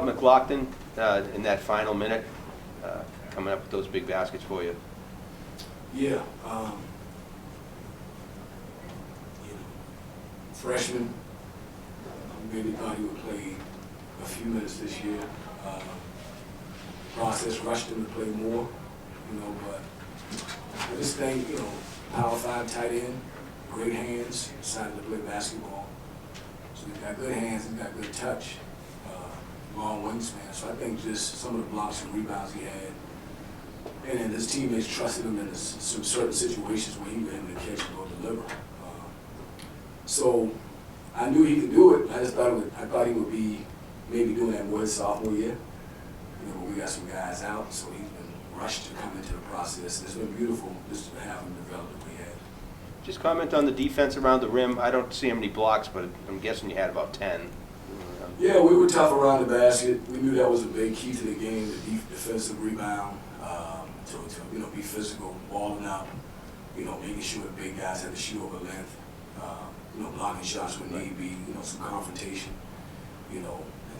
McLaughlin in that final minute, coming up with those big baskets for you. Yeah, freshman. Maybe thought he would play a few minutes this year. Process rushed him to play more, but I just think, Power 5 tight end, great hands, decided to play basketball. So he's got good hands, he's got good touch, long wingspan. So I think just some of the blocks and rebounds he had, and then his teammates trusted him in some certain situations where he was able to catch and go deliver. So I knew he could do it. I just thought he would be maybe doing that more his sophomore year. We got some guys out, so he's been rushed to come into the process. It's been beautiful just to have him develop the way he had. Just comment on the defense around the rim. I don't see how many blocks, but I'm guessing you had about 10. Yeah, we were tough around the basket. We knew that was a big key to the game, the defensive rebound, to be physical, balling out, making sure the big guys had to shoot over length, blocking shots when need be, some confrontation, and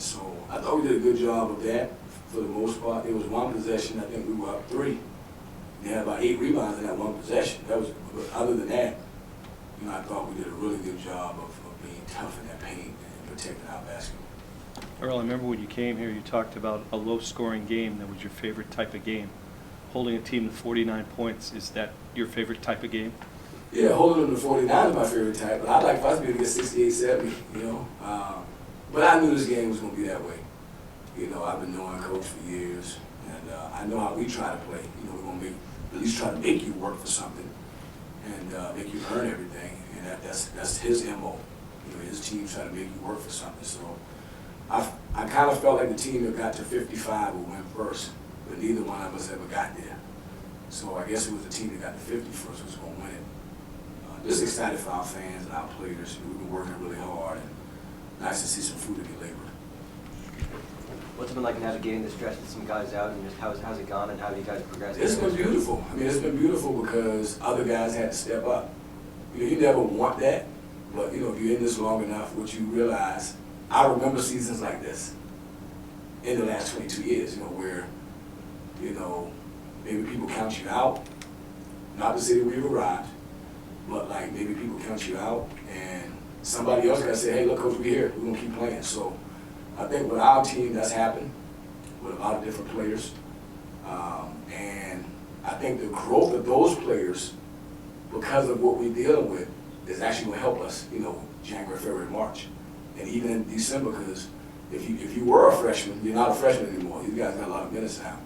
so I thought we did a good job of that for the most part. It was one possession, I think we were up 3. They had about 8 rebounds in that one possession. But other than that, I thought we did a really good job of being tough in that paint and protecting our basketball. Earl, I remember when you came here, you talked about a low-scoring game that was your favorite type of game. Holding a team to 49 points, is that your favorite type of game? Yeah, holding them to 49 is my favorite type, but I'd like for us to be able to get 68, 70, But I knew this game was going to be that way. I've been knowing Coach for years, and I know how we try to play. We're going to at least try to make you work for something and make you earn everything, and that's his MO. His team try to make you work for something. So I kind of felt like the team that got to 55 would win first, but neither one of us ever got there. So I guess it was the team that got to 50 first who was going to win it. Just excited for our fans and our players. We've been working really hard, and nice to see some fruit to be labored. What's it been like navigating the stretch with some guys out, and just how's it gone, and how do you guys progress? It's been beautiful. It's been beautiful because other guys had to step up. You never want that, but if you're in this long enough, what you realize, I remember seasons like this in the last 22 years, where, maybe people count you out. Not to say that we've arrived, but like maybe people count you out, and somebody else got to say, hey, look, Coach, we're here. We're going to keep playing. So I think with our team, that's happened with a lot of different players. And I think the growth of those players, because of what we're dealing with, is actually going to help us, January, February, March. And even in December, because if you were a freshman, you're not a freshman anymore. These guys got a lot of minutes now.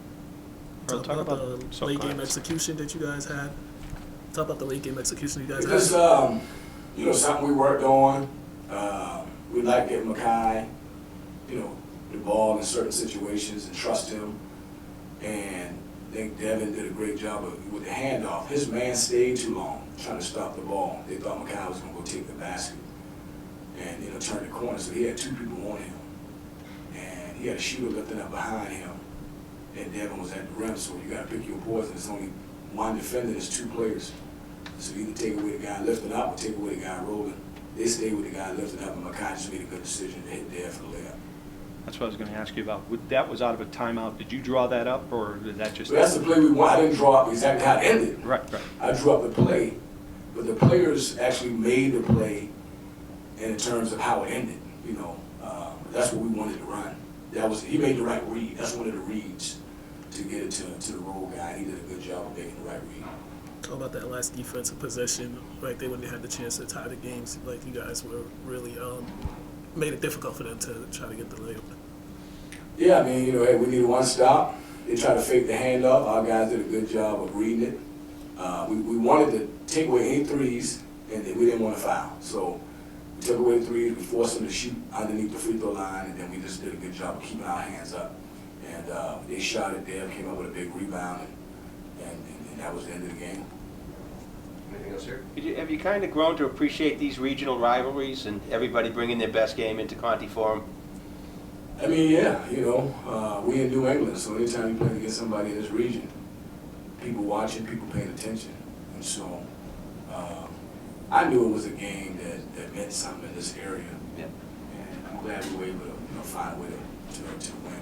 Talk about the late game execution that you guys had. Talk about the late game execution you guys had. Just, something we worked on. We like getting Makai, the ball in certain situations and trust him. And I think Devin did a great job with the handoff. His man stayed too long trying to stop the ball. They thought Makai was going to go take the basket and turn the corner. So he had 2 people on him, and he had a shooter lifting up behind him, and Devin was at the rim. So you got to pick your poison. It's only one defender. There's 2 players. So you can take away the guy lifting up or take away the guy rolling. They stayed with the guy lifting up, and Makai just made a good decision to hit Dev for the layup. That's what I was going to ask you about. That was out of a timeout. Did you draw that up, or did that just... Well, that's the play we won. I didn't draw up exactly how it ended. Right. I drew up the play, but the players actually made the play in terms of how it ended. That's what we wanted to run. He made the right read. That's one of the reads to get it to the roll guy. He did a good job of making the right read. Talk about that last defensive possession, right there when they had the chance to tie the games. Like you guys were really made it difficult for them to try to get the layup. Yeah, hey, we needed one stop. They tried to fake the handoff. Our guys did a good job of reading it. We wanted to take away any threes, and we didn't want to foul. So we took away the threes. We forced them to shoot underneath the free throw line, and then we just did a good job of keeping our hands up. And they shot it there, came up with a big rebound, and that was the end of the game. Anything else, sir? Have you kind of grown to appreciate these regional rivalries and everybody bringing their best game into Conti Forum? Yeah, we in New England, so anytime you play against somebody in this region, people watching, people paying attention. And so I knew it was a game that meant something in this area. Yeah. And I'm glad we were able to find a way to win.